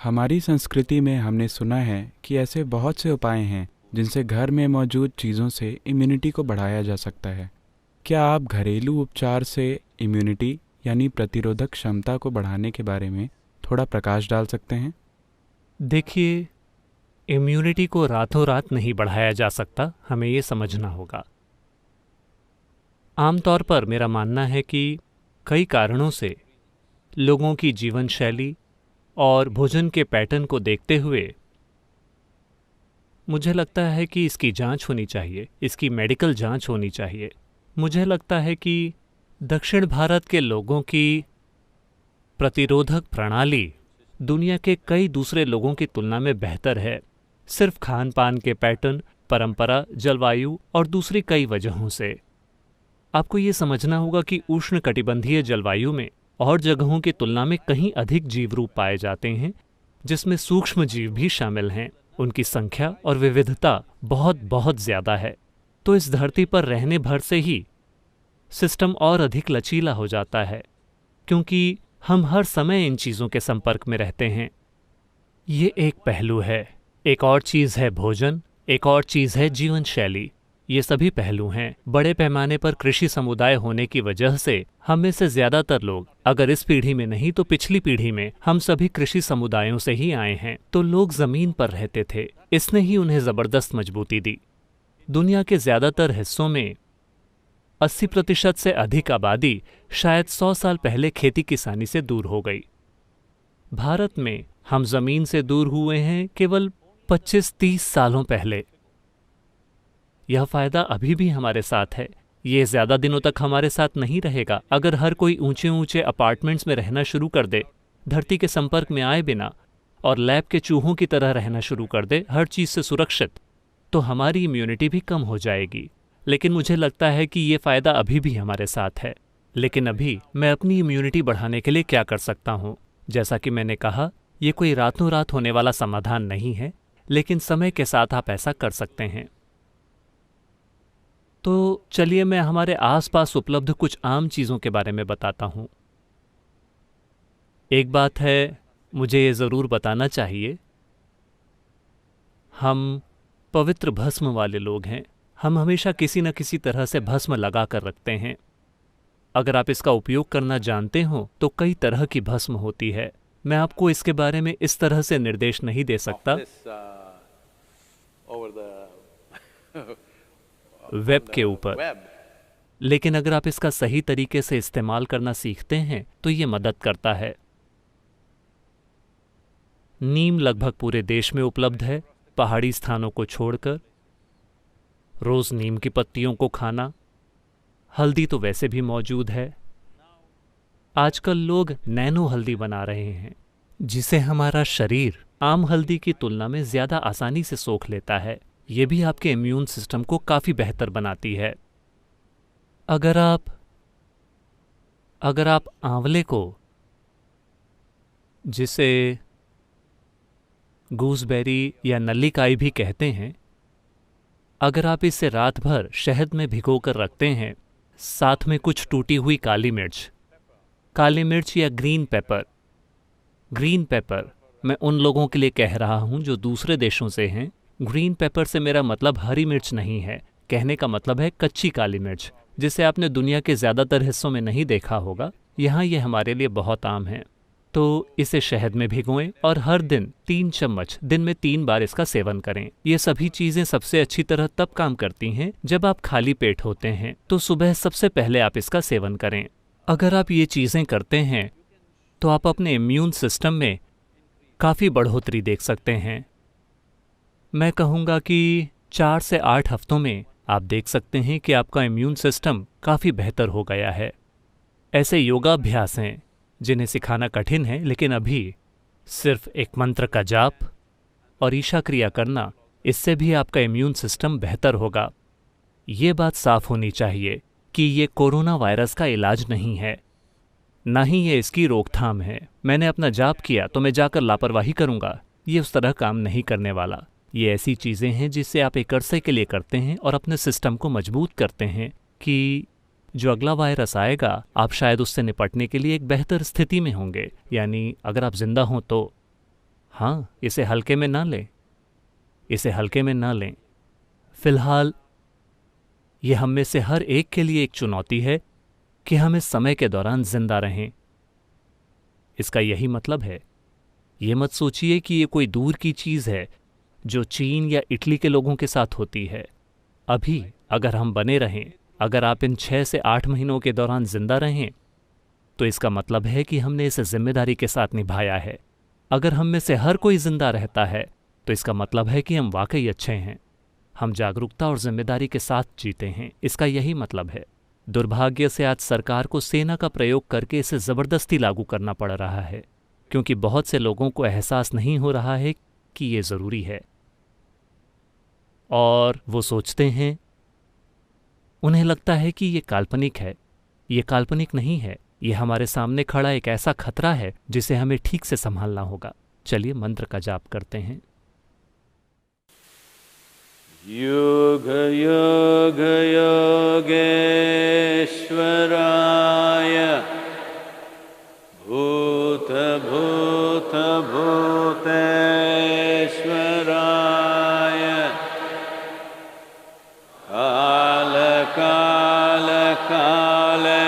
हमारी संस्कृति में हमने सुना है कि ऐसे बहुत से उपाय हैं जिनसे घर में मौजूद चीज़ों से इम्यूनिटी को बढ़ाया जा सकता है। क्या आप घरेलू उपचार से इम्यूनिटी यानी प्रतिरोधक क्षमता को बढ़ाने के बारे में थोड़ा प्रकाश डाल सकते हैं? देखिए, इम्यूनिटी को रातों रात नहीं बढ़ाया जा सकता, हमें ये समझना होगा। आमतौर पर मेरा मानना है कि कई कारणों से लोगों की जीवन शैली और भोजन के पैटर्न को देखते हुए मुझे लगता है कि इसकी जांच होनी चाहिए, इसकी मेडिकल जांच होनी चाहिए। मुझे लगता है कि दक्षिण भारत के लोगों की प्रतिरोधक प्रणाली दुनिया के कई दूसरे लोगों की तुलना में बेहतर है, सिर्फ खान पान के पैटर्न, परंपरा, जलवायु और दूसरी कई वजहों से। आपको ये समझना होगा कि उष्णकटिबंधीय जलवायु में और जगहों की तुलना में कहीं अधिक जीव रूप पाए जाते हैं, जिसमें सूक्ष्म जीव भी शामिल हैं। उनकी संख्या और विविधता बहुत बहुत ज़्यादा है। तो इस धरती पर रहने भर से ही सिस्टम और अधिक लचीला हो जाता है, क्योंकि हम हर समय इन चीज़ों के संपर्क में रहते हैं। ये एक पहलू है। एक और चीज़ है भोजन, एक और चीज़ है जीवन शैली। ये सभी पहलू हैं। बड़े पैमाने पर कृषि समुदाय होने की वजह से हम में से ज़्यादातर लोग, अगर इस पीढ़ी में नहीं तो पिछली पीढ़ी में, हम सभी कृषि समुदायों से ही आए हैं। तो लोग ज़मीन पर रहते थे, इसने ही उन्हें ज़बरदस्त मजबूती दी। दुनिया के ज़्यादातर हिस्सों में 80% से अधिक आबादी शायद 100 साल पहले खेती किसानी से दूर हो गई। भारत में हम ज़मीन से दूर हुए हैं केवल 25-30 सालों पहले। यह फ़ायदा अभी भी हमारे साथ है। ये ज़्यादा दिनों तक हमारे साथ नहीं रहेगा। अगर हर कोई ऊंचे ऊंचे अपार्टमेंट्स में रहना शुरू कर दे, धरती के संपर्क में आए बिना, और लैब के चूहों की तरह रहना शुरू कर दे, हर चीज़ से सुरक्षित, तो हमारी इम्यूनिटी भी कम हो जाएगी। लेकिन मुझे लगता है कि ये फ़ायदा अभी भी हमारे साथ है। लेकिन अभी मैं अपनी इम्यूनिटी बढ़ाने के लिए क्या कर सकता हूँ? जैसा कि मैंने कहा, ये कोई रातों रात होने वाला समाधान नहीं है, लेकिन समय के साथ आप ऐसा कर सकते हैं। तो चलिए मैं हमारे आसपास उपलब्ध कुछ आम चीज़ों के बारे में बताता हूँ। एक बात है, मुझे ये ज़रूर बताना चाहिए, हम पवित्र भस्म वाले लोग हैं। हम हमेशा किसी न किसी तरह से भस्म लगा कर रखते हैं। अगर आप इसका उपयोग करना जानते हो तो कई तरह की भस्म होती है। मैं आपको इसके बारे में इस तरह से निर्देश नहीं दे सकता वेब के ऊपर, लेकिन अगर आप इसका सही तरीके से इस्तेमाल करना सीखते हैं तो ये मदद करता है। नीम लगभग पूरे देश में उपलब्ध है, पहाड़ी स्थानों को छोड़कर। रोज नीम की पत्तियों को खाना। हल्दी तो वैसे भी मौजूद है। आजकल लोग नैनो हल्दी बना रहे हैं, जिसे हमारा शरीर आम हल्दी की तुलना में ज़्यादा आसानी से सोख लेता है। ये भी आपके इम्यून सिस्टम को काफ़ी बेहतर बनाती है। अगर आप आंवले को, जिसे गूसबेरी या नल्लीकाई भी कहते हैं, अगर आप इसे रात भर शहद में भिगोकर रखते हैं, साथ में कुछ टूटी हुई काली मिर्च या ग्रीन पेपर, मैं उन लोगों के लिए कह रहा हूं जो दूसरे देशों से हैं। ग्रीन पेपर से मेरा मतलब हरी मिर्च नहीं है, कहने का मतलब है कच्ची काली मिर्च, जिसे आपने दुनिया के ज़्यादातर हिस्सों में नहीं देखा होगा। यहाँ ये हमारे लिए बहुत आम है। तो इसे शहद में भिगोएं और हर दिन 3 चम्मच, दिन में 3 बार इसका सेवन करें। ये सभी चीज़ें सबसे अच्छी तरह तब काम करती हैं जब आप खाली पेट होते हैं, तो सुबह सबसे पहले आप इसका सेवन करें। अगर आप ये चीज़ें करते हैं तो आप अपने इम्यून सिस्टम में काफ़ी बढ़ोतरी देख सकते हैं। मैं कहूँगा कि 4 से 8 हफ्तों में आप देख सकते हैं कि आपका इम्यून सिस्टम काफ़ी बेहतर हो गया है। ऐसे योगाभ्यास हैं जिन्हें सिखाना कठिन है, लेकिन अभी सिर्फ एक मंत्र का जाप और ईशा क्रिया करना, इससे भी आपका इम्यून सिस्टम बेहतर होगा। ये बात साफ होनी चाहिए कि ये कोरोना वायरस का इलाज नहीं है, ना ही ये इसकी रोकथाम है। मैंने अपना जाप किया तो मैं जाकर लापरवाही करूँगा, ये उस तरह काम नहीं करने वाला। ये ऐसी चीज़ें हैं जिससे आप एक अरसे के लिए करते हैं और अपने सिस्टम को मजबूत करते हैं कि जो अगला वायरस आएगा आप शायद उससे निपटने के लिए एक बेहतर स्थिति में होंगे। यानी अगर आप जिंदा हों तो हाँ, इसे हल्के में ना लें, इसे हल्के में ना लें। फिलहाल ये हम में से हर एक के लिए एक चुनौती है कि हम इस समय के दौरान जिंदा रहें। इसका यही मतलब है। ये मत सोचिए कि ये कोई दूर की चीज़ है जो चीन या इटली के लोगों के साथ होती है। अभी अगर हम बने रहें, अगर आप इन 6 से 8 महीनों के दौरान जिंदा रहें, तो इसका मतलब है कि हमने इसे जिम्मेदारी के साथ निभाया है। अगर हम में से हर कोई जिंदा रहता है, तो इसका मतलब है कि हम वाकई अच्छे हैं। हम जागरूकता और जिम्मेदारी के साथ जीते हैं। इसका यही मतलब है। दुर्भाग्य से आज सरकार को सेना का प्रयोग करके इसे ज़बरदस्ती लागू करना पड़ रहा है, क्योंकि बहुत से लोगों को एहसास नहीं हो रहा है कि ये ज़रूरी है। और वो सोचते हैं, उन्हें लगता है कि ये काल्पनिक है। ये काल्पनिक नहीं है, ये हमारे सामने खड़ा एक ऐसा खतरा है जिसे हमें ठीक से संभालना होगा। चलिए मंत्र का जाप करते हैं। योग योग योगेश्वराय भूत भूत भूतेश्वराय काल काल कालेश्वराय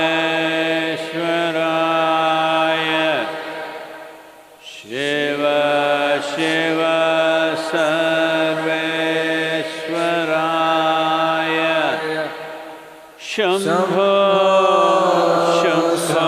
शिव शिव सर्वेश्वराय शंभो शंभो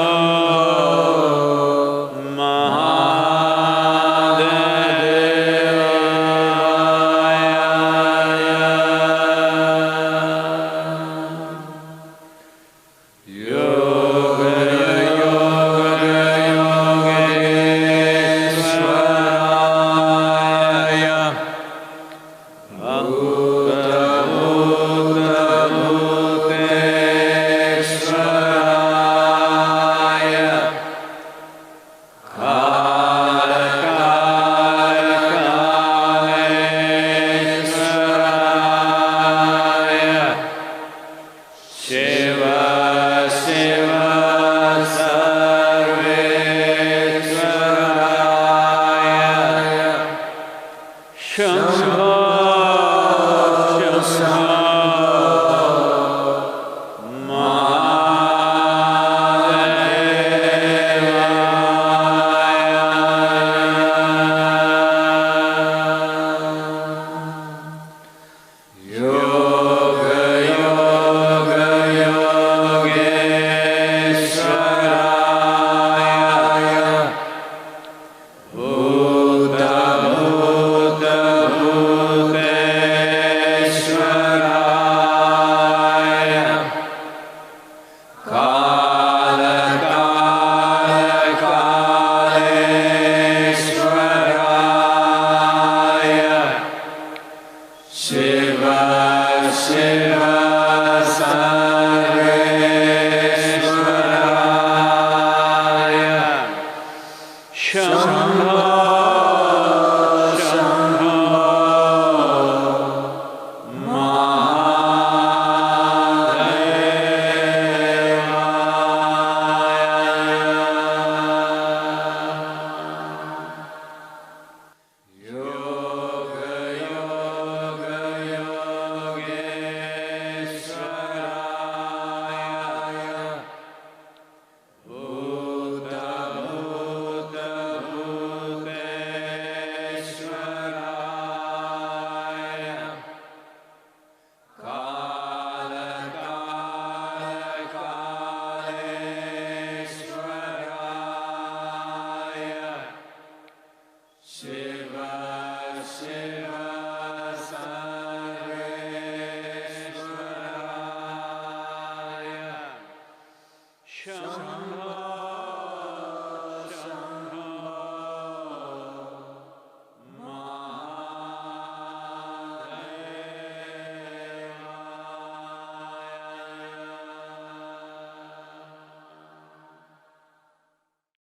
Shum